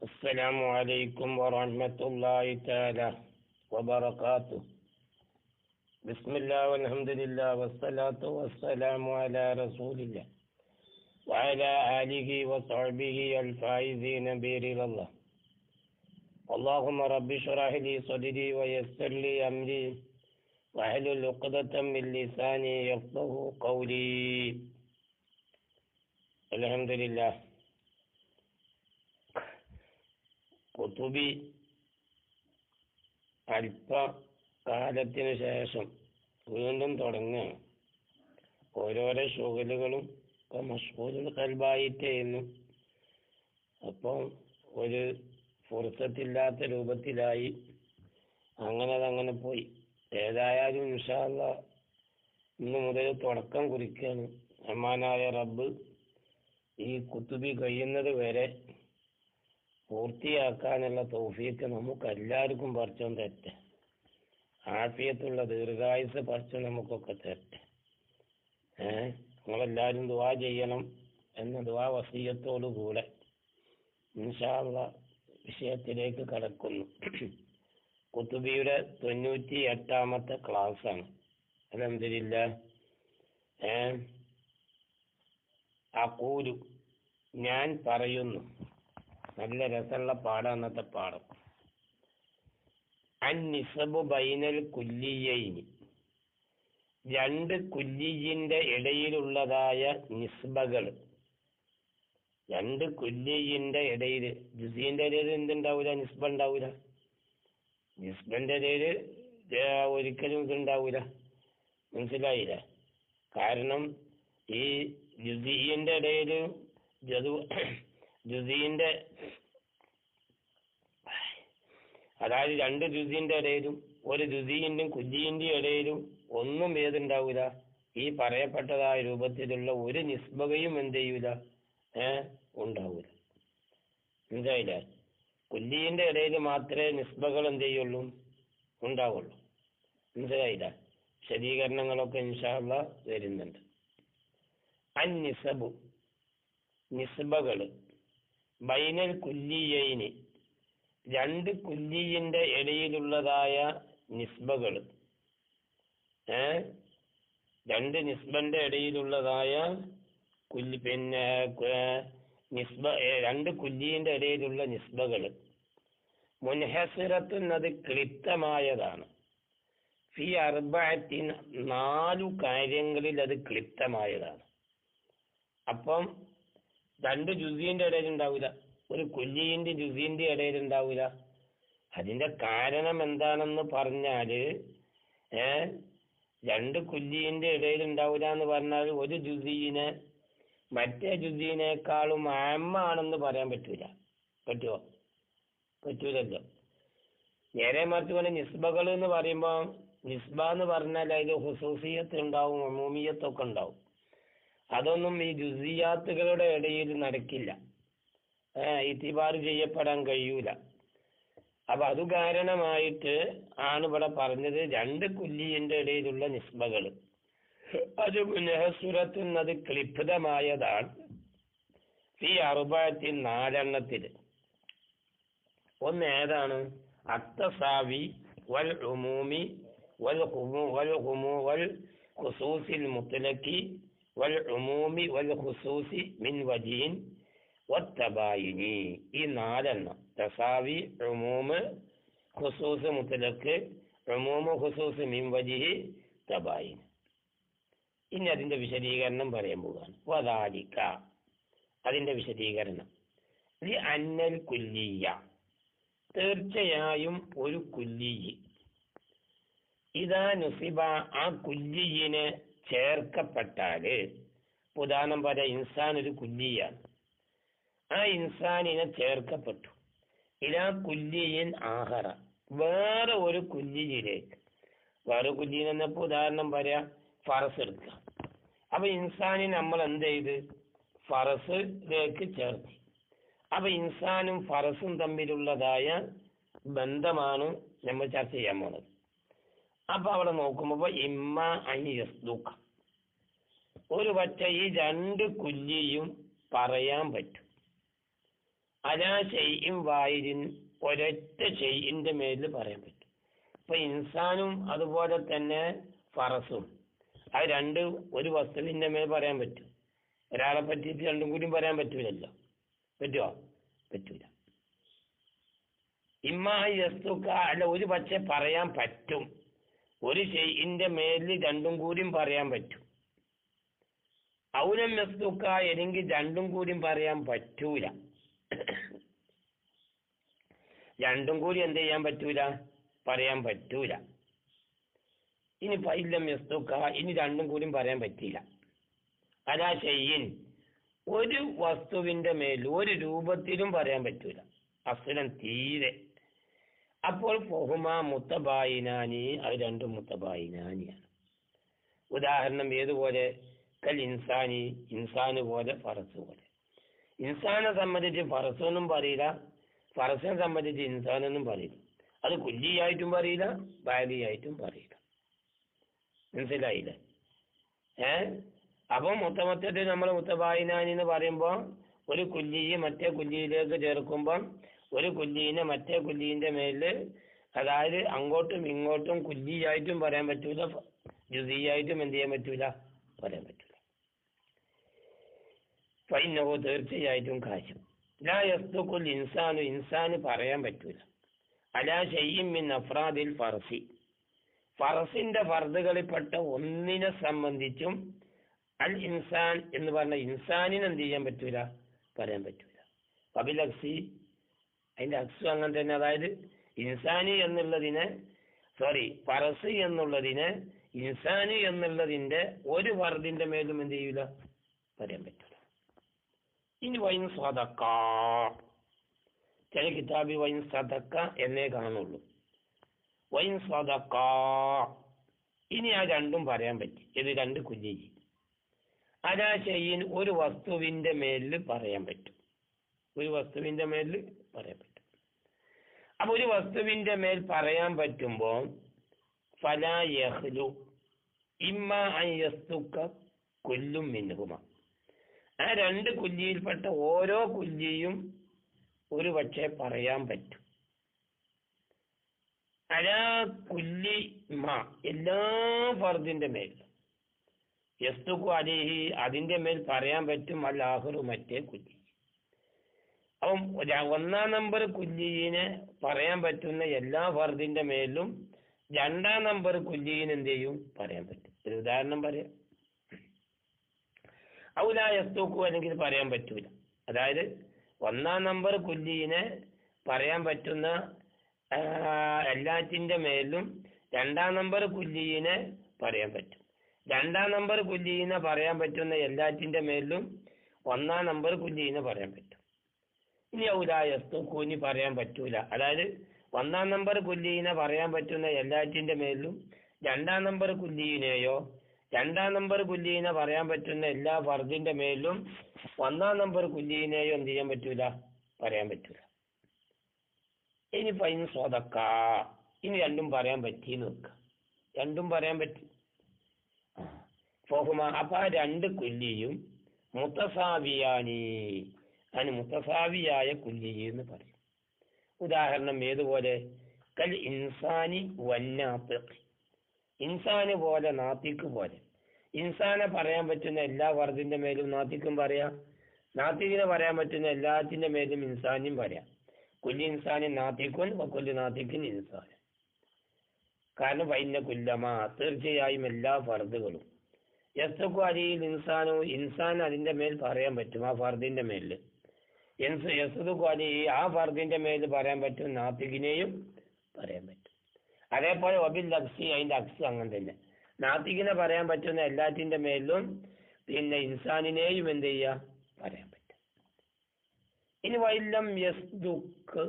السلام عليكم ورحمة الله تعالى وبركاته. بسم الله والحمد لله والصلاة والسلام على رسول الله وعلى آله وصحبه الفائزين برضا الله. اللهم رب اشرح لي صدري ويسر لي أمري واحلل عقدة من لساني يفقهوا قولي. الحمد لله. കുത്തുബി അല്പകാലത്തിന് ശേഷം വീണ്ടും തുടങ്ങുകയാണ്. ഓരോരോ ഷുഗലുകളും ഇപ്പൊ മഷ്ഗൂലുൽ ഖൽബായിട്ടായിരുന്നു. അപ്പം ഒരു ഫുർസത്തില്ലാത്ത രൂപത്തിലായി. അതങ്ങനെ പോയി. ഏതായാലും ഇൻഷാ അല്ലാഹ് ഇന്ന് മുതൽ തുടക്കം കുറിക്കുകയാണ്. റഹ്മാനായ റബ്ബ് ഈ കുത്തുബി കഴിയുന്നത് വരെ പൂർത്തിയാക്കാനുള്ള തൗഫീക്ക് നമുക്കെല്ലാവർക്കും പടച്ചോൻ തരട്ടെ. ആഫിയത്തുള്ള ദീർഘായുസ് പടച്ചോൻ നമുക്കൊക്കെ തരട്ടെ. നിങ്ങളെല്ലാവരും ദുആ ചെയ്യണം എന്ന ദുആ വസിയത്തോടു കൂടെ ഇൻഷാ അല്ലാഹ് വിഷയത്തിലേക്ക് കടക്കുന്നു. കുത്തുബിയുടെ 98ാമത്തെ ക്ലാസ്സാണ്. അൽഹംദുലില്ലാഹ്. അഖൂലു, ഞാൻ പറയുന്നു. നല്ല രസമുള്ള പാഠം അന്നത്തെ പാഠം. അന്നിസബു ബൈനൽ കുല്ലിയൈനി, രണ്ട് കുല്ലിയിന്റെ ഇടയിലുള്ളതായ നിസ്ബകൾ. രണ്ട് കുല്ലിയിന്റെ ഇടയിൽ, ജുസീന്റെ ഇടയിൽ എന്തുണ്ടാവൂല? നിസ്ബ ഉണ്ടാവൂല. നിസ്ബന്റെ ഇടയിൽ ഒരിക്കലും ഇതുണ്ടാവൂല. മനസ്സിലായില്ല? കാരണം ഈ ജുസീന്റെ ഇടയിൽ ജുസീന്റെ, അതായത് രണ്ട് ജുസീന്റെ ഇടയിലും ഒരു ജുസീന്റെയും കുല്ലിന്റെയും ഇടയിലും ഒന്നും ഏതുണ്ടാവൂല, ഈ പറയപ്പെട്ടതായ രൂപത്തിലുള്ള ഒരു നിസ്ബകയും എന്ത് ചെയ്യൂല, ഉണ്ടാവൂല. മനസ്സിലായില്ല? കുല്ലിന്റെ ഇടയിൽ മാത്രമേ നിസ്ബകൾ എന്ത് ചെയ്യുള്ളൂ, ഉണ്ടാവുള്ളൂ. മനസ്സിലായില്ല? വിശദീകരണങ്ങളൊക്കെ ഇൻഷാ അല്ലാഹ് വരുന്നുണ്ട്. അന്നിസബു, നിസ്ബകള്, ബൈനൽ കുല്ലിയൈനി, രണ്ട് കുല്ലിയിന്റെ ഇടയിലുള്ളതായ നിസ്ബകൾ. രണ്ട് നിസ്ബന്റെ ഇടയിലുള്ളതായ നിസ്ബ, രണ്ട് കുല്ലിയിന്റെ ഇടയിലുള്ള നിസ്ബകൾ. മുൻഹസിറത്തുൻ, അത് ക്ലിപ്തമായതാണ്. ഫി അർബഅത്തിൻ, 4 കാര്യങ്ങളിൽ അത് ക്ലിപ്തമായതാണ്. അപ്പം രണ്ട് ജുസീന്റെ ഇടയിൽ ഉണ്ടാവില്ല, ഒരു കുല്ലിന്റെ ജുസീന്റെ ഇടയിൽ ഉണ്ടാവില്ല. അതിന്റെ കാരണം എന്താണെന്ന് പറഞ്ഞാല്, രണ്ട് കുല്ലിന്റെ ഇടയിൽ ഉണ്ടാവില്ല എന്ന് പറഞ്ഞാൽ ഒരു ജുസീനെ മറ്റേ ജുസീനേക്കാളും ആമാണെന്ന് പറയാൻ പറ്റൂല. പറ്റുമോ? പറ്റൂലല്ലോ. നേരെ മറിച്ച് പോലെ നിസ്ബകൾ എന്ന് പറയുമ്പോൾ, നിസ്ബ എന്ന് പറഞ്ഞാൽ അതിൽ ഹുസൂസിയത്ത് ഉണ്ടാവും, ഉമൂമിയത്തൊക്കെ ഉണ്ടാവും. അതൊന്നും ഈ ജുസിയാത്തുകളുടെ ഇടയിൽ നടക്കില്ല, ഇത്തിബാർ ചെയ്യപ്പെടാൻ കഴിയൂല. അപ്പൊ അത് കാരണമായിട്ട് ആണ് ഇവിടെ പറഞ്ഞത് രണ്ട് കുല്ലിന്റെ ഇടയിലുള്ള നിസ്ബകൾ. അത് മുൻഹസുറത്തുൻ, അത് ക്ലിപ്തമായതാണ്. ഈ അർബഅത്തിൻ, 4 ഒന്ന് ഏതാണ്? അത്തസാവി വൽ ഉമൂമി വൽ ഖുസൂസിൽ മുത്ലഖി വൽ ഉമൂമി വൽ ഖുസൂസി മിൻ വജിൻ വത്തബായിനി. ഈ 4 തസാവി, ഉമൂമ്, ഖുസൂസ് മുത്ലഖ്, ഉമൂമ് ഖുസൂസ് മിൻ വജിഹി, തബായിൻ. ഇനി അതിന്റെ വിശദീകരണം പറയാൻ പോവുകയാണ്. വദാലിക, അതിന്റെ വിശദീകരണം. ഈ അന്നൽ കുല്ലിയ, തീർച്ചയായും ഒരു കുല്ലിയി, ഇതാ നുസിബ, ആ കുല്ലിയിനെ ചേർക്കപ്പെട്ടാല്, ഉദാഹരണം പറയാം, ഇൻസാൻ ഒരു കുല്ലിയാണ്. ആ ഇൻസാനിനെ ചേർക്കപ്പെട്ടു. ഇലാ കുല്ലിയിൻ ആഹറ, വേറെ ഒരു കുല്ലിയിലേക്ക്. വേറെ കുല്ലിയിൽ എന്നപ്പോ ഉദാഹരണം പറയാം, ഫറസ് എടുക്കുക. അപ്പൊ ഇൻസാനിനെ നമ്മൾ എന്ത് ചെയ്ത് ഫറസിലേക്ക് ചേർത്തി. അപ്പൊ ഇൻസാനും ഫറസും തമ്മിലുള്ളതായ ബന്ധമാണ് നമ്മൾ ചർച്ച ചെയ്യാൻ പോണത്. അപ്പൊ അവിടെ നോക്കുമ്പോ ഇമ്മ അനിയസ്ദുഖ, ഒരു പക്ഷെ ഈ രണ്ട് കുല്ലിയും പറയാൻ പറ്റും. അലാ ഷൈഇൻ വാഹിദിൻ ഒരൊറ്റ ഷൈഇന്റെ മേലിൽ പറയാൻ പറ്റും. ഇപ്പൊ ഇൻസാനും അതുപോലെ തന്നെ ഫറസും അത് രണ്ട് ഒരു വസ്തുവിന്റെ മേൽ പറയാൻ പറ്റും. ഒരാളെ പറ്റിയിട്ട് രണ്ടും കൂടി പറയാൻ പറ്റൂലല്ലോ. പറ്റുമോ? പറ്റൂല. യസ്തുക്ക അല്ല, ഒരു പക്ഷെ പറയാൻ പറ്റും. ഒരു ഷൈഇന്റെ മേലിൽ രണ്ടും കൂടിയും പറയാൻ പറ്റും. ഔലം യസ്തുക്ക എനിക്ക് രണ്ടും കൂടിയും പറയാൻ പറ്റൂല. രണ്ടും കൂടി എന്ത് ചെയ്യാൻ പറ്റൂല? പറയാൻ പറ്റൂല. ഇനി ഫൈലം യസ്തുക്ക, ഇനി രണ്ടും കൂടിയും പറയാൻ പറ്റില്ല. അലാ ഷൈഇൻ ഒരു വസ്തുവിന്റെ മേൽ ഒരു രൂപത്തിലും പറയാൻ പറ്റൂല, അസ്ലൻ തീരെ. അപ്പോൾ ഫഹുമാ മുത്തബായിനാനി, അത് രണ്ടും മുത്തബായിനാനിയാണ്. ഉദാഹരണം ഏതുപോലെ? കൽ ഇൻസാനി, ഇൻസാന് പോലെ, ഫറസ് പോലെ. ഇൻസാനെ സംബന്ധിച്ച് ഫറസൊന്നും പറയില്ല, ഫറസിനെ സംബന്ധിച്ച് ഇൻസാനൊന്നും പറയില്ല. അത് കുല്ലിയായിട്ടും പറയില്ല, ബാലിയായിട്ടും പറയില്ല. മനസ്സിലായില്ലേ? അപ്പം മൊത്തത്തിൽ നമ്മൾ മുത്തബായിനാനി എന്ന് പറയുമ്പോൾ ഒരു കുല്ലിയെ മറ്റേ കുല്ലിയിലേക്ക് ചേർക്കുമ്പം ഒരു കുല്ലിനെ മറ്റേ കുല്ലിന്റെ മേലില്, അതായത് അങ്ങോട്ടും ഇങ്ങോട്ടും കുല്ലിയായിട്ടും പറയാൻ പറ്റൂല, ജുസിയായിട്ടും എന്ത് ചെയ്യാൻ പറ്റൂല, പറയാൻ പറ്റൂല. ഫൈനഹു തീർച്ചയായിട്ടും കാര്യം. ലാ യസ്തുഖുൽ ഇൻസാനു, ഇൻസാന് പറയാൻ പറ്റൂല. അലാ ഷൈഇൻ മിൻ അഫ്രാദിൽ ഫർസി, ഫറസിന്റെ ഫർദുകളിൽപ്പെട്ട ഒന്നിനെ സംബന്ധിച്ചും അൽ ഇൻസാൻ എന്ന് പറഞ്ഞ ഇൻസാനിന് എന്ത് ചെയ്യാൻ പറ്റൂല, പറയാൻ പറ്റൂല. വബിൽ അക്സി, അതിന്റെ അക്സും അങ്ങനെ തന്നെ. അതായത് ഇൻസാനി എന്നുള്ളതിനെ ഫറസ് എന്നുള്ളതിനെ ഇൻസാനി എന്നുള്ളതിന്റെ ഒരു ഫർദിന്റെ മേലും എന്ത് ചെയ്യൂല, പറയാൻ പറ്റൂല. ഇനി വൈൻ സദക്ക, ചില കിതാബി വൈൻ സദക്ക എന്നേ കാണുള്ളൂ. വൈൻ സദക്ക, ഇനി ആ രണ്ടും പറയാൻ പറ്റി. ഇത് രണ്ട് കുല്ലി. അലാ ഷൈഇൻ ഒരു വസ്തുവിന്റെ മേലിൽ പറയാൻ പറ്റും, ഒരു വസ്തുവിന്റെ മേലിൽ പറയാൻ പറ്റും. അപ്പൊ ഒരു വസ്തുവിന്റെ മേൽ പറയാൻ പറ്റുമ്പോ ഫലാ യഖ്ലു ഇമ്മ അൻ യസ്തുക്ക കുല്ലും മിൻഹുമ, ആ രണ്ട് കുല്ലിയിൽപ്പെട്ട ഓരോ കുല്ലിയും ഒരു പക്ഷേ പറയാൻ പറ്റും. അലാ കുല്ലി മ, എല്ലാ ഫർദിന്റെ മേൽ, യസ്തുക്കു അലൈഹി അതിന്റെ മേൽ പറയാൻ പറ്റും, അൽ ആഖിറു മറ്റേ കുല്ലി. അപ്പം ഒന്നാം നമ്പർ കുല്ലിനെ പറയാൻ പറ്റുന്ന എല്ലാ ഫർദിന്റെ മേലും രണ്ടാം നമ്പർ കുല്ലിന് എന്ത് ചെയ്യും, പറയാൻ പറ്റും. ഒരു ഉദാഹരണം പറയാം. ഔലാ യസ്തുക്കു, അല്ലെങ്കിൽ പറയാൻ പറ്റൂല. അതായത് ഒന്നാം നമ്പർ കുല്ലിനെ പറയാൻ പറ്റുന്ന എല്ലാറ്റിന്റെ മേലും രണ്ടാം നമ്പർ കുല്ലിനെ പറയാൻ പറ്റും. രണ്ടാം നമ്പർ കുല്ലിനെ പറയാൻ പറ്റുന്ന എല്ലാറ്റിന്റെ മേലും ഒന്നാം നമ്പർ കുല്ലിനെ പറയാൻ പറ്റും. ഇനി ഔലാ യസ്തുക്കൂനി പറയാൻ പറ്റൂല. അതായത് ഒന്നാം നമ്പർ കുല്ലിനെ പറയാൻ പറ്റുന്ന എല്ലാറ്റിന്റെ മേലും രണ്ടാം നമ്പർ കുല്ലിനെയോ രണ്ടാം നമ്പർ കുല്ലിനെ പറയാൻ പറ്റുന്ന എല്ലാ ഫർദിന്റെ മേലും ഒന്നാം നമ്പർ കുല്ലിനെയോ എന്ത് ചെയ്യാൻ പറ്റൂല, പറയാൻ പറ്റൂല. ഇനി ഫൈൻ സ്വതക്ക, ഇനി രണ്ടും പറയാൻ പറ്റിയെന്ന് വെക്ക, രണ്ടും പറയാൻ പറ്റി. ഫോഹുമ, അപ്പൊ ആ രണ്ട് കുല്ലിയും മുത്തസാവിയാനി, അതിന് മുത്തസാവിയായ കുല്ലി എന്ന് പറയും. ഉദാഹരണം ഏതുപോലെ? കൽ ഇൻസാനി വന്നാത്തിഖ്, ഇൻസാന് പോലെ നാത്തിക്ക് പോലെ. ഇൻസാനെ പറയാൻ പറ്റുന്ന എല്ലാ ഫർദിന്റെ മേലും നാത്തിക്കും പറയാം, നാത്തിക്കിനെ പറയാൻ പറ്റുന്ന എല്ലാത്തിന്റെ മേലും ഇൻസാനും പറയാം. കുല്ലി ഇൻസാനും നാത്തിക്കുൻ, കൊല്ലു നാത്തിക്കിൻ ഇൻസാൻ. കാരണം വൈന്ന കുല്ലമാ, തീർച്ചയായും എല്ലാ ഫർദുകളും യസ്തുക്കു അലിയിൽ ഇൻസാനു, ഇൻസാൻ അതിന്റെ മേൽ പറയാൻ പറ്റും, ആ ഫർദിന്റെ മേലില്. യസ്തുക്കു അലി, ആ ഫർദിന്റെ മേൽ പറയാൻ പറ്റും, നാത്തിക്കിനെയും പറയാൻ പറ്റും. അതേപോലെ വബിൽ അക്സി, അതിന്റെ അക്സ് അങ്ങനെ തന്നെ. നാത്തിക്കിനെ പറയാൻ പറ്റുന്ന എല്ലാറ്റിന്റെ മേലും പിന്നെ ഇൻസാനിനെയും എന്ത് ചെയ്യാ, പറയാൻ പറ്റും. ഇനി വൈലം യസ്തുക്ക്,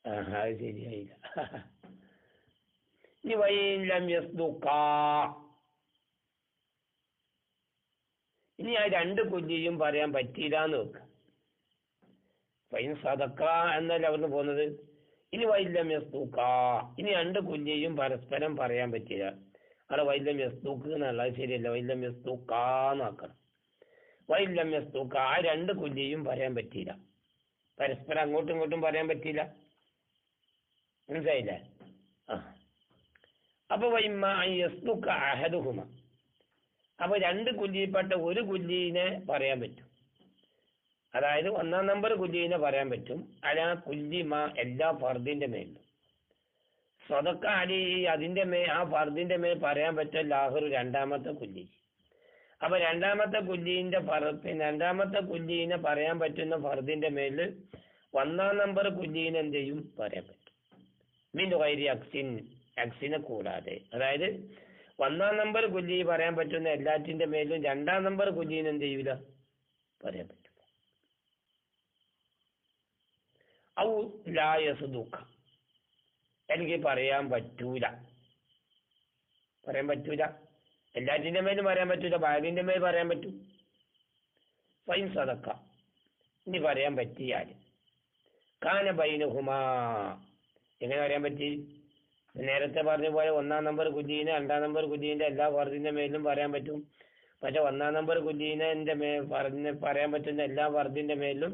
അത് ശരിയായില്ല. ഇനി വൈലം യസ്തുക്ക, ഇനി ആ രണ്ട് കുല്ലിയും പറയാൻ പറ്റിയില്ല എന്ന് വെക്കുക. ഫൈൻ സദക്ക എന്നല്ല അവിടുന്ന് പോകുന്നത്. ഇനി വൈലം യസ്തുക്ക, ഇനി രണ്ട് കുല്ലിയും പരസ്പരം പറയാൻ പറ്റില്ല. അവിടെ വൈലം യസ്തുക്ക് എന്നുള്ളത് ശരിയല്ല, വൈലം യസ്തുക്കാന്നാക്കണം. വൈലം യസ്തുക്ക, ആ രണ്ട് കുല്ലിയും പറയാൻ പറ്റിയില്ല. പരസ്പരം അങ്ങോട്ടും ഇങ്ങോട്ടും പറയാൻ പറ്റില്ല. മനസ്സിലായില്ലേ? അപ്പൊ അഹദുഹുമ, അപ്പൊ രണ്ട് കുല്ലിയിൽപ്പെട്ട ഒരു കുല്ലീനെ പറയാൻ പറ്റും. അതായത് 1-ാം നമ്പർ കുല്ലീനെ പറയാൻ പറ്റും. അല്ല കുല്ലിമ എല്ലാ ഫർദിന്റെ മേലും സ്വതക്ക അലി അതിന്റെ ആ ഫർദിന്റെ മേൽ പറയാൻ പറ്റും ലാഹുർ രണ്ടാമത്തെ കുല്ലി. അപ്പൊ രണ്ടാമത്തെ കുല്ലീനെ പറയാൻ പറ്റുന്ന ഫർദിന്റെ മേല് 1-ാം നമ്പർ കുല്ലീനെ എന്ത് ചെയ്യും പറയാൻ പറ്റും. മിൻ ഗൈരി അക്സിനെ കൂടാതെ. അതായത് 1-ാം നമ്പർ കുല്ലി പറയാൻ പറ്റുന്ന എല്ലാറ്റിന്റെ മേലും 2-ാം നമ്പർ കുല്ലീനെ എന്ത് ചെയ്യൂല പറയാൻ പറ്റില്ല. ഔ ലാ യസ്ദുഖ, എനിക്ക് പറയാൻ പറ്റൂല. എല്ലാറ്റിന്റെ മേലും പറയാൻ പറ്റൂല, ബാഗിന്റെ മേൽ പറയാൻ പറ്റും. ഫൈൻ സദക്ക, ഇനി പറയാൻ പറ്റിയാൽ കാന ബൈനഹുമാ, എങ്ങനെ പറയാൻ പറ്റി? നേരത്തെ പറഞ്ഞ പോലെ 1-ാം നമ്പർ കുല്ലീനെ 2-ാം നമ്പർ കുല്ലീന്റെ എല്ലാ ഫർദിന്റെ മേലും പറയാൻ പറ്റും. പക്ഷെ 1-ാം നമ്പർ കുല്ലീനെ പറയാൻ പറ്റുന്ന എല്ലാ ഫർദിന്റെ മേലും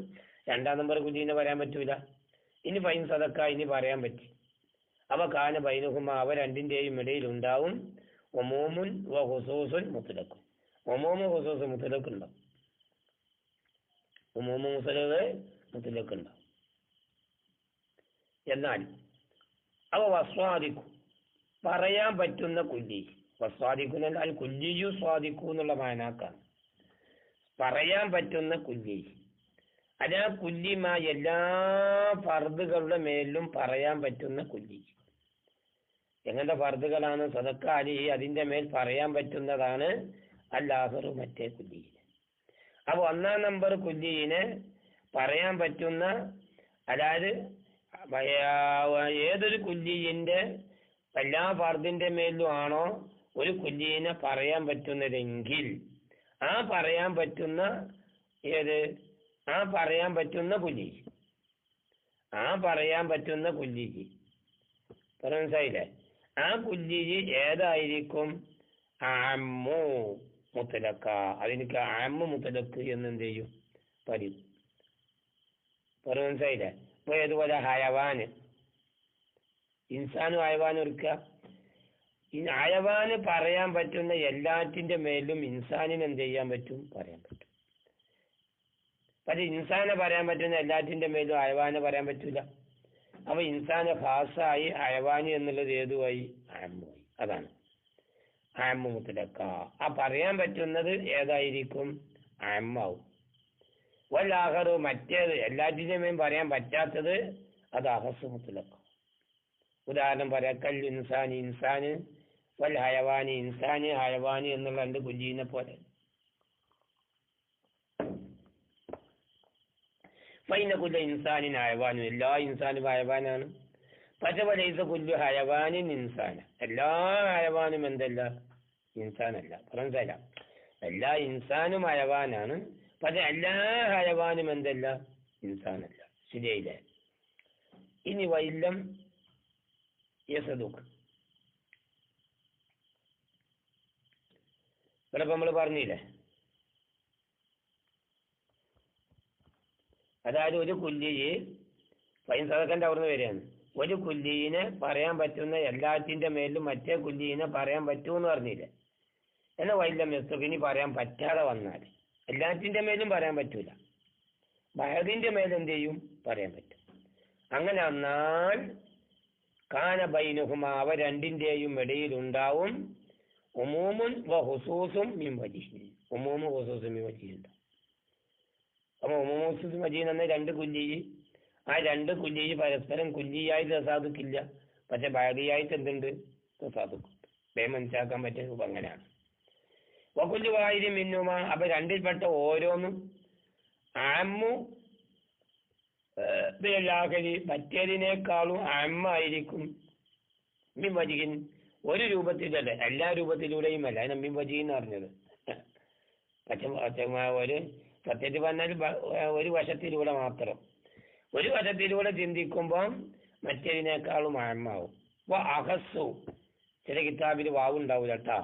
2-ാം നമ്പർ കുല്ലീനെ പറയാൻ പറ്റൂല. ഇനി ഫൈൻ സദക്ക, ഇനി പറയാൻ പറ്റി. അവ കാന ബൈനഹുമ, അവ രണ്ടിന്റെയും ഇടയിൽ ഉണ്ടാവും ഒമൂമുൻ വ ഹുസൂസുൻ മുത്ലഖുൻ. ഒമൂമു ഹുസൂസ് മുത്ലഖ് ഉണ്ടാവും. ഒമൂമു മുത്ലഖ് ഉണ്ടാവും. എന്നാൽ അവ വസ്വാദിക്കു, പറയാൻ പറ്റുന്ന കുല്ലി, വസ്വാദിക്കു എന്നാൽ കുല്ലിയു സ്വാദിക്കു എന്നുള്ള മാനാക്കാണ്. പറയാൻ പറ്റുന്ന കുല്ലി, അല്ല കുല്ലിമ എല്ലാ ഫർദുകളുടെ മേലും പറയാൻ പറ്റുന്ന കുല്ലി. എങ്ങനത്തെ ഫർദുകളാണ്? സദക്ക അലി അതിന്റെ മേൽ പറയാൻ പറ്റുന്നതാണ് അല്ലാഹുറു മറ്റേ കുല്ലിയിന്. അപ്പൊ 1-ാം നമ്പർ കുല്ലിയിനെ പറയാൻ പറ്റുന്ന, അതായത് ഏതൊരു കുല്ലിയിന്റെ എല്ലാ ഫർദിന്റെ മേലും ആണോ ഒരു കുല്ലിയിനെ പറയാൻ പറ്റുന്നതെങ്കിൽ ആ പറയാൻ പറ്റുന്ന കുല്ലി മനസ്സിലായില്ലേ? ആ കുല്ലി ഏതായിരിക്കും? അമ്മു മുത്തലക്ക, അതിനൊക്കെ അമ്മു മുത്തലക്ക് എന്നെന്ത് ചെയ്യും പറയും. മനസ്സിലായില്ലേ? ഇപ്പൊ ഏതുപോലെ ഹയവാന്, ഇൻസാനും ഹയവാനും എടുക്കുക. ഹയവാന് പറയാൻ പറ്റുന്ന എല്ലാറ്റിന്റെ മേലും ഇൻസാനിന് എന്ത് ചെയ്യാൻ പറ്റും? പറയാൻ പറ്റും. പക്ഷെ ഇൻസാനെ പറയാൻ പറ്റുന്ന എല്ലാറ്റിന്റെ മേലും ഹയവാനെ പറയാൻ പറ്റൂല. അപ്പൊ ഇൻസാന് ഖാസായി, ഹയവാനി എന്നുള്ളത് ഏതുമായി? ആമ്മുമായി. അതാണ് ആമ്മു മുത്തലക്ക. ആ പറയാൻ പറ്റുന്നത് ഏതായിരിക്കും? ആമ്മാവും. വല്ലാഹറു മറ്റേത് എല്ലാറ്റിന്റെ മേലും പറയാൻ പറ്റാത്തത് അത് അഹസ് മുത്തലക്ക. ഉദാഹരണം പറയാം, കൽ ഇൻസാനി ഇൻസാന്, വൽ ഹയവാനി ഇൻസാന് ഹയവാനി എന്നുള്ള 2 കുല്ലീനെ പോലെ. ഫൈനകുല്ല ഇൻസാനിൻ ഹയവാനും, എല്ലാ ഇൻസാനും ഹയവാനാണ്. പക്ഷെ വലൈസ കുല്ലു ഹയവാനിൻ ഇൻസാന, എല്ലാ ഹയവാനും എന്തല്ല? ഇൻസാനല്ല. പറഞ്ഞല്ല, എല്ലാ ഇൻസാനും ഹയവാനാണ്, പക്ഷെ എല്ലാ ഹയവാനും എന്തല്ല? ഇൻസാനല്ല. ശരിയായില്ലേ? ഇനി വൈലം യസദുഖ്, ഇവിടെ നമ്മൾ പറഞ്ഞില്ലേ, അതായത് ഒരു കുല്ലിയെ ഫൈൻ സദക്കന്റെ അവിടുന്ന് വരികയാണ്. ഒരു കുല്ലീനെ പറയാൻ പറ്റുന്ന എല്ലാറ്റിന്റെ മേലും മറ്റേ കുല്ലീനെ പറയാൻ പറ്റൂന്ന് പറഞ്ഞില്ലേ? എന്നാൽ വൈലം യസ്തുഖിനി പറയാൻ പറ്റാതെ വന്നാൽ എല്ലാറ്റിന്റെ മേലും പറയാൻ പറ്റൂല, ബഹദിന്റെ മേലെന്ത് ചെയ്യും? പറയാൻ പറ്റും. അങ്ങനെ വന്നാൽ കാന ബൈനഹുമ, അവ രണ്ടിന്റെയും ഇടയിൽ ഉണ്ടാവും ഉമൂമുൻ വ ഹുസൂസും മിൻ വജിഹിൻ, ഉമൂമു ഹുസൂസും മിൻ വജിഹിൻ. അപ്പൊ ഉമൂമു ഹുസൂസും വജിഹിൻ എന്ന 2 കുല്ലി, ആ 2 കുല്ലി പരസ്പരം കുല്ലിയായി തസാദുക്കില്ല, പക്ഷെ ബഹദിയായിട്ട് എന്തുണ്ട്? തസാദുക്കുണ്ട്. മനസ്സിലാക്കാൻ പറ്റിയ രൂപം അങ്ങനെയാണ്. വകുല്ലു വാഹിദിൻ മിൻഹുമാ, അപ്പൊ രണ്ടിൽപ്പെട്ട ഓരോന്നും ആമ്മു മറ്റേതിനേക്കാളും ആമ്മായിരിക്കും മിൻ വജിഹിൻ, ഒരു രൂപത്തിലല്ല, എല്ലാ രൂപത്തിലൂടെയും അല്ല. അതിന് മിൻ വജിഹിൻ എന്ന് പറഞ്ഞത്. പക്ഷെ ഒരു സത്യത്തിൽ പറഞ്ഞാൽ ഒരു വശത്തിലൂടെ മാത്രം, ഒരു വശത്തിലൂടെ ചിന്തിക്കുമ്പോൾ മറ്റേതിനേക്കാളും ആമ്മാവും. വ അഹസ്സു, ചില കിതാബിൽ വാവുണ്ടാവൂല കേട്ടാ,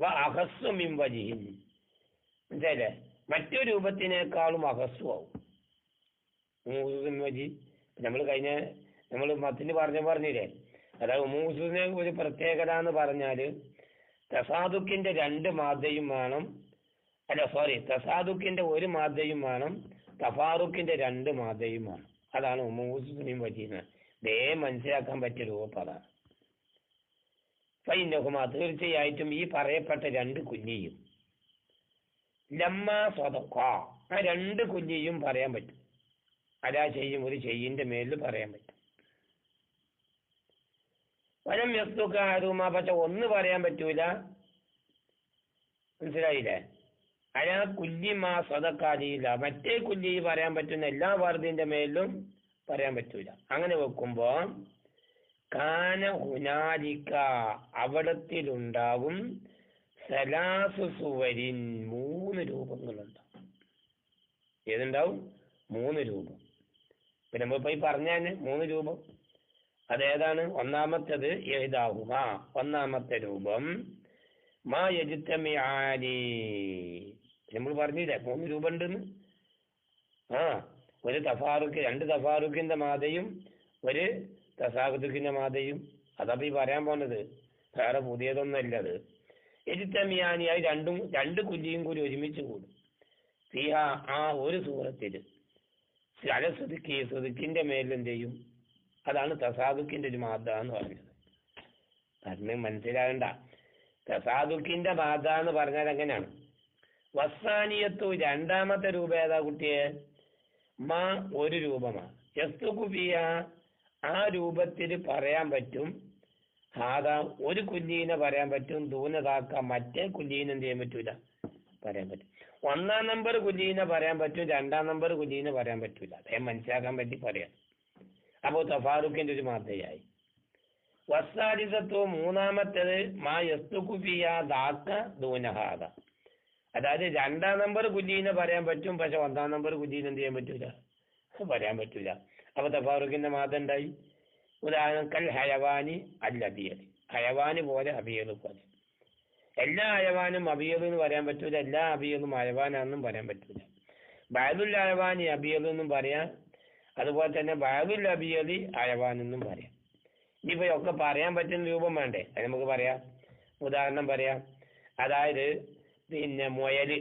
വ അഹസ്സു മിൻ വജിഹിൻ, മനസ്സിലായില്ലേ? മറ്റൊരു രൂപത്തിനേക്കാളും അഹസ്സു ആവും. വജി നമ്മൾ മത്തിന് പറഞ്ഞില്ലേ, അതായത് മൂസുവിനെ ഒരു പ്രത്യേകത എന്ന് പറഞ്ഞാൽ തസാദുക്കിന്റെ 2 മാദ്ദയും വേണം, തസാദുക്കിന്റെ 1 മാദ്ദയും വേണം, തഫാറുക്കിന്റെ 2 മാദ്ദയും വേണം. അതാണ് മൂസുവിനെയും വജീന്ന് മനസ്സിലാക്കാൻ പറ്റിയ രൂപപ്പതാണ്. ഫൈനഹുമാ തീർച്ചയായിട്ടും ഈ പറയപ്പെട്ട 2 കുല്ലിയും ലമ്മ സ്വതക്ക ആ 2 കുല്ലിയും പറയാൻ പറ്റും. അതാ ചെയ്യും ഒരു ചെയ്യിന്റെ മേലിൽ പറയാൻ പറ്റും. വലം യസ്തുക്കാരുമാ പക്ഷെ ഒന്ന് പറയാൻ പറ്റൂല. മനസ്സിലായില്ലേ? അയാ കുല്ലിമാ സ്വതക്കാലിയില്ല, മറ്റേ കുല്ലി പറയാൻ പറ്റുന്ന എല്ലാ വർദ്ധിന്റെ മേലിലും പറയാൻ പറ്റൂല. അങ്ങനെ വെക്കുമ്പോ കാന ഹുനാലിക്ക അവിടത്തിലുണ്ടാവും സലാസു സുവരിൻ 3 രൂപങ്ങളുണ്ടാവും. ഏതുണ്ടാവും? 3 രൂപം. പിന്നെ നമ്മളിപ്പോ ഈ പറഞ്ഞാൽ 3 രൂപം അതേതാണ്? ഒന്നാമത്തേത് ഏതാവുക, ഒന്നാമത്തെ രൂപം മാ യജ്തമിആനി. നമ്മൾ പറഞ്ഞില്ലേ 3 രൂപം ഉണ്ടെന്ന്. ഒരു തഫാറുക്ക് 2 തഫാറുക്കിന്റെ മാതയും 1 തസാഖുക്കിന്റെ മാതയും. അതപ്പോ ഈ പറയാൻ പോണത് വേറെ പുതിയതൊന്നല്ല. അത് യജ്തമിആനി ആയി 2 കുല്ലിയും കൂടി ഒരുമിച്ച് കൂടും. ഫിഹ ആ ഒരു സൂറത്തിൽ സുദുക്കിന്റെ മേലിൽ എന്ത് ചെയ്യും? അതാണ് തസാദുക്കിന്റെ ഒരു മാദ എന്ന് പറഞ്ഞത്. അതിന് മനസ്സിലാകണ്ട. തസാദുക്കിന്റെ മാദ എന്ന് പറഞ്ഞാൽ എങ്ങനെയാണ്? വസാനിയത്തു രണ്ടാമത്തെ രൂപം ഏതാ കുട്ടിയെ? മാ ഒരു രൂപമാണ്. യസ്തുകുഫിയ ആ രൂപത്തിൽ പറയാൻ പറ്റും. ഹാദാ ഒരു കുല്ലീനെ പറയാൻ പറ്റും. ദൂനതാക്ക മറ്റേ കുല്ലീനെ എന്ത് ചെയ്യാൻ പറ്റൂല, പറയാൻ പറ്റും. 1-ാം നമ്പർ കുല്ലീനെ പറയാൻ പറ്റും, 2-ാം നമ്പർ കുല്ലീനെ പറയാൻ പറ്റൂല. അദ്ദേഹം മനസ്സിലാക്കാൻ പറ്റി പറയാം. അപ്പോൾ തഫാറുക്കിന്റെ ഒരു മാതയായി. വസാരിസത്വ മൂന്നാമത്തേത് മാ യസ്തുകുഫിയ ദാക്ക ദൂനഹാദ. അതായത് 2-ാം നമ്പർ കുല്ലീനെ പറയാൻ പറ്റും, പക്ഷെ 1-ാം നമ്പർ കുല്ലീനെ എന്ത് ചെയ്യാൻ പറ്റൂല, പറയാൻ പറ്റൂല. അപ്പൊ തഫാറുക്കിന്റെ മാത ഉണ്ടായി. ഉദാഹരണം കൽ ഹയവാനി അൽ അബിയൽ, ഹയവാന് പോലെ അബിയൽ പോലെ. എല്ലാ ഹയവാനും അബിയൽ എന്ന് പറയാൻ പറ്റൂല, എല്ലാ അബിയലും ഹയവാനാണെന്നും പറയാൻ പറ്റൂല. ബഅദുൽ ഹയവാനി അബിയൽ എന്നും പറയാം, അതുപോലെ തന്നെ ബഅദുൽ അബിയലി ഹയവാനെന്നും പറയാം. ഇനിയിപ്പോ ഒക്കെ പറയാൻ പറ്റുന്ന രൂപം വേണ്ടേ? അത് നമുക്ക് പറയാം. ഉദാഹരണം പറയാം. അതായത് പിന്നെ മുയല്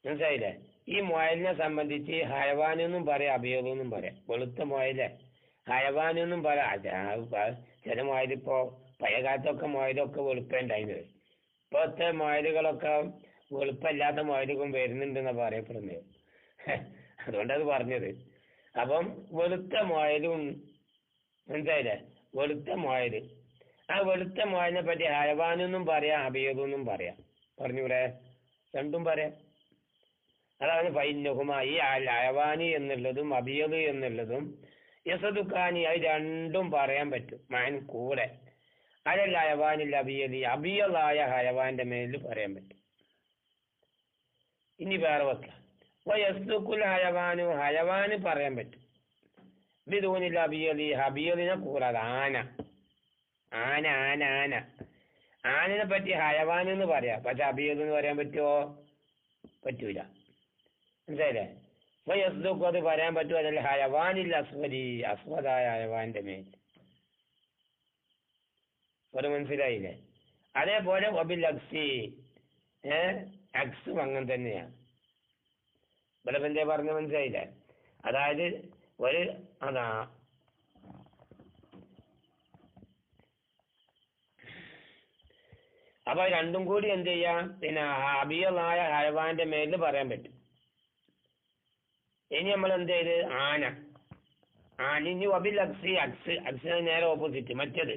മനസ്സിലായില്ലേ? ഈ മുയലിനെ സംബന്ധിച്ച് ഹയവാനെന്നും പറയാം, അബിയലെന്നും പറയാം. വെളുത്ത മുയലെ ഹയവാനെന്നും പറയാം. ചില മുയലിപ്പോ പഴയ കാലത്തൊക്കെ മുയലൊക്കെ വെളുപ്പുണ്ടായിരുന്നത്. ഇപ്പോഴത്തെ മുയലുകളൊക്കെ വെളുപ്പല്ലാത്ത മുയലുകളും വരുന്നുണ്ടെന്നാണ് പറയപ്പെടുന്നത്. അതുകൊണ്ടത് പറഞ്ഞത്. അപ്പം വെളുത്ത മുയലും, മനസ്സിലായില്ലേ? വെളുത്ത മുയല്, ആ വെളുത്ത മുയലിനെ പറ്റി ഹയവാനെന്നും പറയാം, അബിയലെന്നും പറയാം. പറഞ്ഞൂടെ? രണ്ടും പറയാം. അതാണ് ഫൈനഹുമാ ഈ ഹയവാനി എന്നുള്ളതും അബിയല് എന്നുള്ളതും യസദുക്കാനി അത് രണ്ടും പറയാൻ പറ്റും. മാൻ കൂടെ അലൽ ഹയവാനിൽ അബിയലി അബിയലായ ഹയവാന്റെ മേലിൽ പറയാൻ പറ്റും. ഇനി വേറെ വെക്കാം. യസ്തുക്കുൽ ഹയവാനു ഹയവാന് പറയാൻ പറ്റും. ബിദൂനിൽ അബിയലി അബിയലിനെ കൂടാതെ ആനിനെ പറ്റി ഹയവാൻ എന്ന് പറയാം, പക്ഷെ അബിയൽ എന്ന് പറയാൻ പറ്റുമോ? പറ്റൂല. മനസ്സിലായില്ലേ? യസ്തുക്ക് അത് പറയാൻ പറ്റുമോ? അതല്ല ഹയവാനിൽ അസ്വദി അസ്വദായ ഹയവാന്റെ മേൽ. ഒരു മനസ്സിലായില്ലേ? അതേപോലെ വബിൽ അക്സി അക്സും അങ്ങനെ തന്നെയാണ്. ഇവിടെ എന്തേ പറഞ്ഞ മനസ്സിലായില്ലേ? അതായത് ഒരു അപ്പൊ രണ്ടും കൂടി എന്ത് ചെയ്യാം? പിന്നെ അബിയലായ ഹയവാന്റെ മേലിൽ പറയാൻ പറ്റും. ഇനി നമ്മൾ എന്ത് ചെയ്ത് ഇനി വബിൽ അക്സി അക്സിന് നേരെ ഓപ്പോസിറ്റ് മറ്റത്.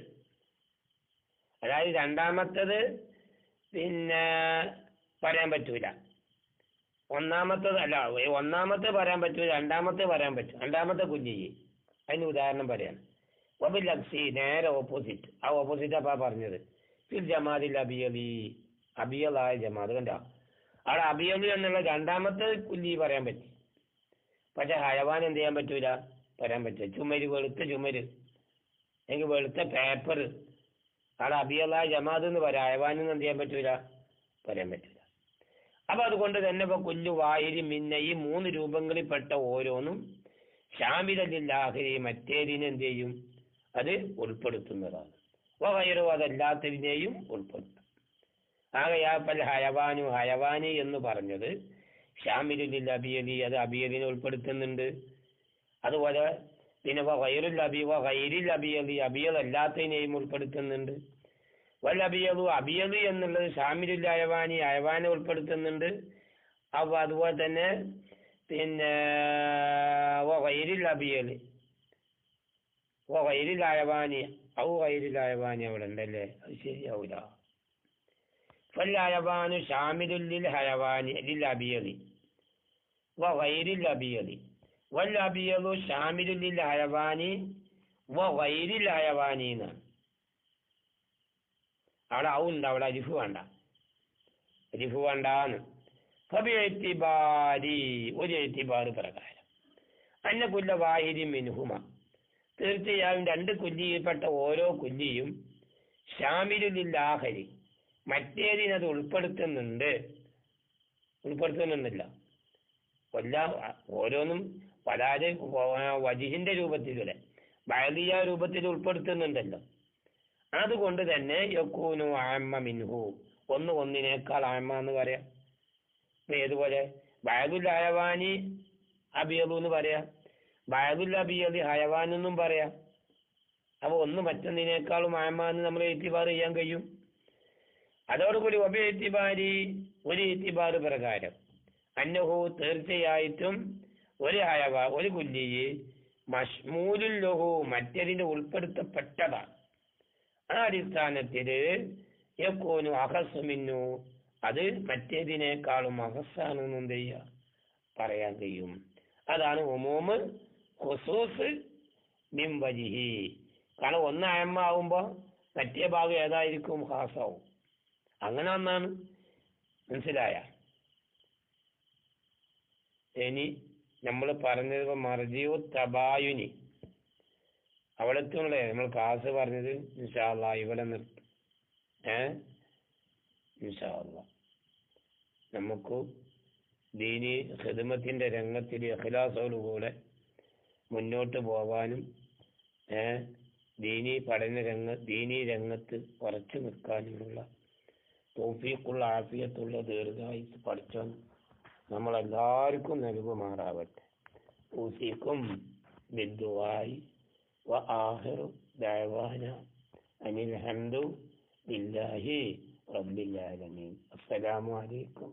അതായത് രണ്ടാമത്തത് പിന്നെ പറയാൻ പറ്റൂല. ഒന്നാമത്തെ പറയാൻ പറ്റൂല, രണ്ടാമത്തെ പറയാൻ പറ്റും. രണ്ടാമത്തെ കുഞ്ഞി. അതിന് ഉദാഹരണം പറയാണ്. വബിൽ അക്സി നേരെ ഓപ്പോസിറ്റ്. ആ ഓപ്പോസിറ്റ് അപ്പാ പറഞ്ഞത്. ഫിൽ ജമാദിൽ അബിയലി അബിയലായ ജമാദ്. കണ്ടോ? അവിടെ അബിയലി എന്നുള്ള രണ്ടാമത്തെ കുഞ്ഞി പറയാൻ പറ്റി, പക്ഷെ ഹയവാൻ എന്ത് ചെയ്യാൻ പറ്റൂല, പറയാൻ പറ്റില്ല. ചുമര്, വെളുത്ത ചുമര്, എനിക്ക് വെളുത്ത പേപ്പർ, അവിടെ അബിയലായ ജമാദ് എന്ന് പറയാം. ഹയവാൻ എന്ന് എന്ത് ചെയ്യാൻ പറ്റൂല, പറയാൻ പറ്റൂല. അപ്പൊ അതുകൊണ്ട് തന്നെ ഇപ്പൊ കുല്ലു വാഹിരി മിന്ന ഈ 3 രൂപങ്ങളിൽപ്പെട്ട ഓരോന്നും ഷാമിലല്ലാഹിരി മറ്റേതിനെ എന്ത് ചെയ്യും? അത് ഉൾപ്പെടുത്തുന്നതാണ്. വൈറു അതല്ലാത്തതിനെയും ഉൾപ്പെടുത്തും. ആകയാൽ ഹയവാനു ഹയവാനി എന്ന് പറഞ്ഞത് ഷാമിലുൽ അബിയലി, അത് അബിയലിനെ ഉൾപ്പെടുത്തുന്നുണ്ട്. അതുപോലെ പിന്നെ വൈറുൽ അബിയലി അബിയൽ അല്ലാത്തതിനെയും ഉൾപ്പെടുത്തുന്നുണ്ട്. വൽ അബിയലു അബിയൽ എന്നുള്ളത് ഷാമിലുൽ ഹയവാനി ഹയവാനെ ഉൾപ്പെടുത്തുന്നുണ്ട്. അപ്പൊ അതുപോലെ തന്നെ പിന്നെ വൈരിൽ അബിയലി വൈരിൽ ഹയവാനി വൈരിൽ ഹയവാനി അവിടെ ഉണ്ടല്ലേ, അത് ശരിയാവൂല. ഫൽ ഷാമിലുൽ ലിൽ ഹയവാനി ലിൽ അബിയലി വൈരിൽ അബിയലി വൽ അബിയലു ഷാമിലുൽ ലിൽ ഹയവാനി വൈരിൽ ഹയവാനി എന്നാണ്. അവിടെ ഉണ്ട്, അവിടെ അരിഫ് വേണ്ടാന്ന്. ഫബിഇഅ്തിബാരി ഒരു എഴുത്തിബാറ് പ്രകാരം അന്ന കുല്ല വാഹിദി മിൻഹുമ തീർച്ചയായും 2 കുല്ലിയിൽപ്പെട്ട ഓരോ കുല്ലിയും ഷാമിലുൽ ലിൽ ആഖിരി മറ്റേതിനത് ഉൾപ്പെടുത്തുന്നില്ല. ഓരോന്നും പലാതെ വജിഹിന്റെ രൂപത്തിലൂടെ ബഅദിയ രൂപത്തിൽ ഉൾപ്പെടുത്തുന്നുണ്ടല്ലോ. അതുകൊണ്ട് തന്നെ യകൂനു ആമ്മ മിൻഹു ഒന്നിനേക്കാൾ ആമ്മ എന്ന് പറയാം. ഏതുപോലെ ബഅദുൽ ഹയവാനി അബിയദു എന്ന് പറയാം, ബഅദുൽ അബിയദി ഹയവാൻ എന്നും പറയാം. അപ്പൊ ഒന്ന് മറ്റൊന്നിനേക്കാളും ആമ്മ എന്ന് നമ്മൾ ഇത്തിബാർ ചെയ്യാൻ കഴിയും. അതോടുകൂടി വബിഇഅ്തിബാരി ഒരു ഇത്തിബാർ പ്രകാരം അന്നഹു തീർച്ചയായിട്ടും ഒരു കുല്ലി മശ്മൂലുൽ ലഹു മറ്റതിന് ഉൾപ്പെടുത്തപ്പെട്ടതാണ്. ആ അടിസ്ഥാനത്തില് യകൂനു അഖസ്സു മിന്നു അത് മറ്റേതിനേക്കാളും അഖസ്സാണെന്ന് എന്ത് ചെയ്യുക പറയാൻ കഴിയും. അതാണ് ഉമൂമ് ഖുസൂസ് മിൻ വജിഹി. കാരണം ഒന്ന് അയമ്മാവുമ്പോ മറ്റേ ഭാഗം ഏതായിരിക്കും? ഖാസാവും. അങ്ങനെ ഒന്നാണ്, മനസ്സിലായ? ഇനി നമ്മൾ പറഞ്ഞത് മർജിഉ തബായുനി അവിടത്തുള്ള നമ്മൾ ക്ലാസ് പറഞ്ഞത് ഇൻഷാ അല്ലാഹ് ഇവിടെ നിർത്തും. ഇൻഷാ അല്ലാഹ് നമുക്ക് ദീനി ഖിദ്മത്തിന്റെ രംഗത്തിൽ ഇഖ്ലാസോടുകൂടെ മുന്നോട്ട് പോവാനും ദീനി രംഗത്ത് ഉറച്ചു നിൽക്കാനുമുള്ള തൗഫീഖുള്ള ആഫിയത്തുള്ള ദീർഘായുസ്സ് പഠിച്ചാൽ നമ്മളെല്ലാവർക്കും നൽകുമാറാവട്ടെ. ഊസിക്കും ബിദ്ദുആഇ വആഖിറു ദഅവാന അനിൽ ഹംദു ലില്ലാഹി റബ്ബിൽ ആലമീൻ. അസ്സലാമു അലൈക്കും.